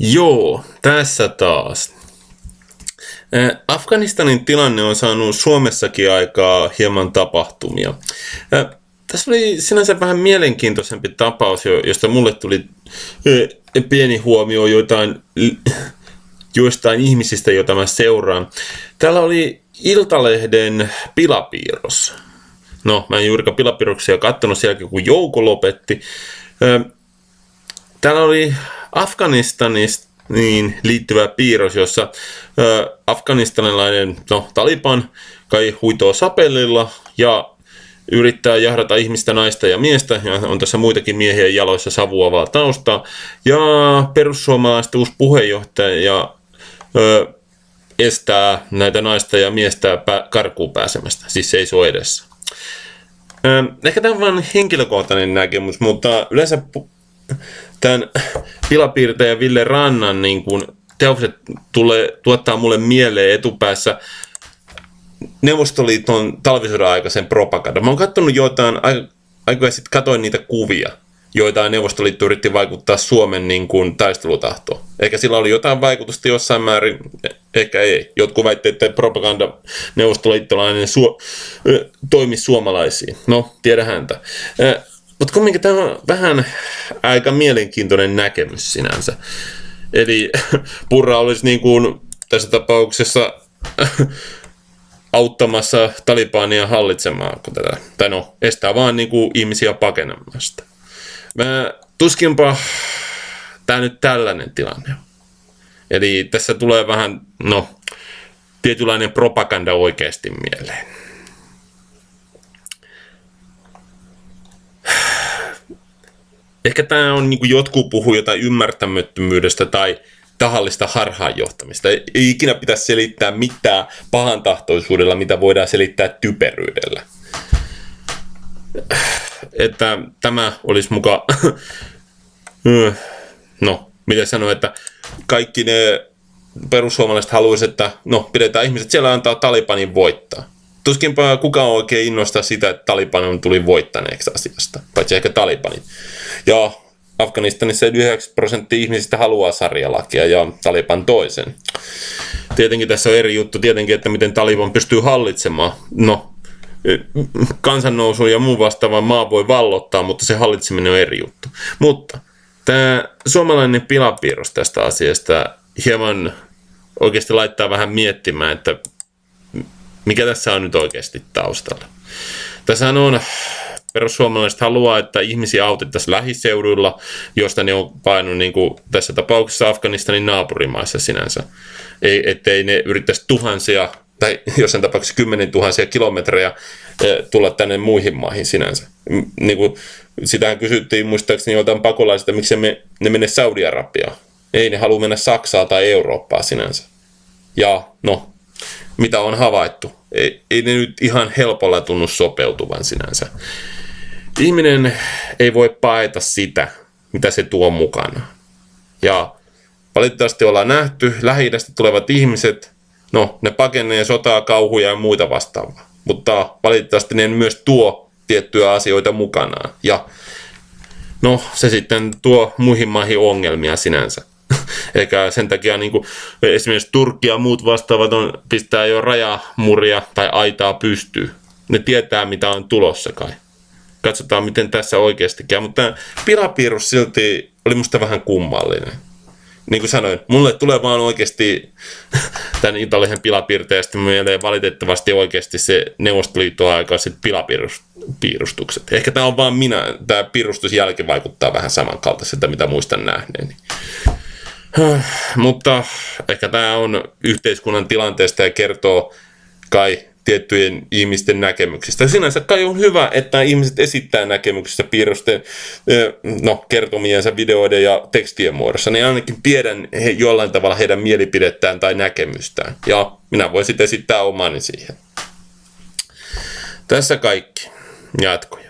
Joo, tässä taas. Afganistanin tilanne on saanut Suomessakin aikaa hieman tapahtumia. Tässä oli sinänsä vähän mielenkiintoisempi tapaus, josta mulle tuli pieni huomio joistain ihmisistä, joita mä seuraan. Täällä oli Iltalehden pilapiirros. No, mä en juurikaan pilapiirroksia katsonut sen jälkeen, kun Jouko lopetti. Täällä oli Afganistanista liittyvä piirros, jossa afganistanilainen Taliban kai huitoo sapelilla ja yrittää jahdata ihmistä, naista ja miestä, ja on tässä muitakin miehiä jaloissa savuavaa taustaa, ja perussuomalaisten uusi puheenjohtaja estää näitä naista ja miestä karkuun pääsemästä, siis seisoo edessä. Ehkä tämä on vain henkilökohtainen näkemys, mutta yleensä tämän pilapiirtäjä Ville Rannan teokset tuottaa mulle mieleen etupäässä Neuvostoliiton talvisodan aikaisen propaganda. Mä oon katsonut joitain, aikoja sitten katoin niitä kuvia, joita Neuvostoliitto yritti vaikuttaa Suomen taistelutahtoon. Ehkä sillä oli jotain vaikutusta jossain määrin, ehkä ei. Jotkut väitteet, että propaganda neuvostoliittolainen toimi suomalaisiin. No, tiedä häntä. Mutta kumminkin tämä on vähän aika mielenkiintoinen näkemys sinänsä. Eli Purra olisi tässä tapauksessa auttamassa Talibania hallitsemaan tätä. Tai estää vaan ihmisiä pakenemasta. Tuskinpa tämä nyt tällainen tilanne on. Eli tässä tulee vähän, tietynlainen propaganda oikeasti mieleen. Ehkä tämä on jotkut puhuu jotain ymmärtämättömyydestä tai tahallista harhaanjohtamista. Ei ikinä pitäisi selittää mitään pahantahtoisuudella, mitä voidaan selittää typeryydellä. Että tämä olisi muka, miten sanoa, että kaikki ne perussuomalaiset haluaisivat, että pidetään ihmiset siellä antaa Talibanin voittaa. Tuskinpa kukaan oikein innostaa sitä, että Taliban tuli voittaneeksi asiasta, paitsi ehkä Talibanin. Ja Afganistanissa 9% ihmisistä haluaa sarjalakia ja Taliban toisen. Tietenkin tässä on eri juttu, että miten Taliban pystyy hallitsemaan. Kansannousu ja muun vastaavan maa voi vallottaa, mutta se hallitseminen on eri juttu. Mutta tämä suomalainen pilapiirros tästä asiasta hieman oikeasti laittaa vähän miettimään, että mikä tässä on nyt oikeasti taustalla. Tässä on perussuomalaiset haluaa, että ihmisiä autettaisiin lähiseuduilla, josta ne on painut tässä tapauksessa Afganistanin naapurimaissa sinänsä. Ettei ne yrittäisi tuhansia tai jossain tapauksessa 10 000 kilometrejä tulla tänne muihin maihin sinänsä. Sitähän kysyttiin muistaakseni jotain pakolaisilta, miksi ne mene Saudi-Arabiaan. Ei, ne halua mennä Saksaan tai Eurooppaan sinänsä. Ja mitä on havaittu. Ei ne nyt ihan helpolla tunnu sopeutuvan sinänsä. Ihminen ei voi paeta sitä, mitä se tuo mukana. Ja valitettavasti ollaan nähty, Lähi-idästä tulevat ihmiset, ne pakenee sotaa, kauhuja ja muita vastaavaa. Mutta valitettavasti ne myös tuo tiettyjä asioita mukanaan. Ja se sitten tuo muihin maihin ongelmia sinänsä. Eikä sen takia esimerkiksi Turkki ja muut vastaavat pistää jo rajamuria tai aitaa pystyy. Ne tietää, mitä on tulossa kai. Katsotaan, miten tässä oikeasti käy. Mutta tämä pilapiirros silti oli musta vähän kummallinen. Niin kuin sanoin, mulle tulee vaan oikeasti tämän Iltalehden pilapiirteestä mieleen valitettavasti oikeasti se Neuvostoliiton aikaiset pilapiirustukset. Ehkä tämä on vaan tämä piirustus jälki vaikuttaa vähän samankaltaiselta, mitä muistan nähneeni. Mutta ehkä tämä on yhteiskunnan tilanteesta ja kertoo kai tiettyjen ihmisten näkemyksistä. Sinänsä kai on hyvä, että ihmiset esittää näkemyksistä piirrosten kertomiensa videoiden ja tekstien muodossa. Ne ainakin tiedän jollain tavalla heidän mielipidettään tai näkemystään. Ja minä voin sitten esittää omani siihen. Tässä kaikki. Jatkoja.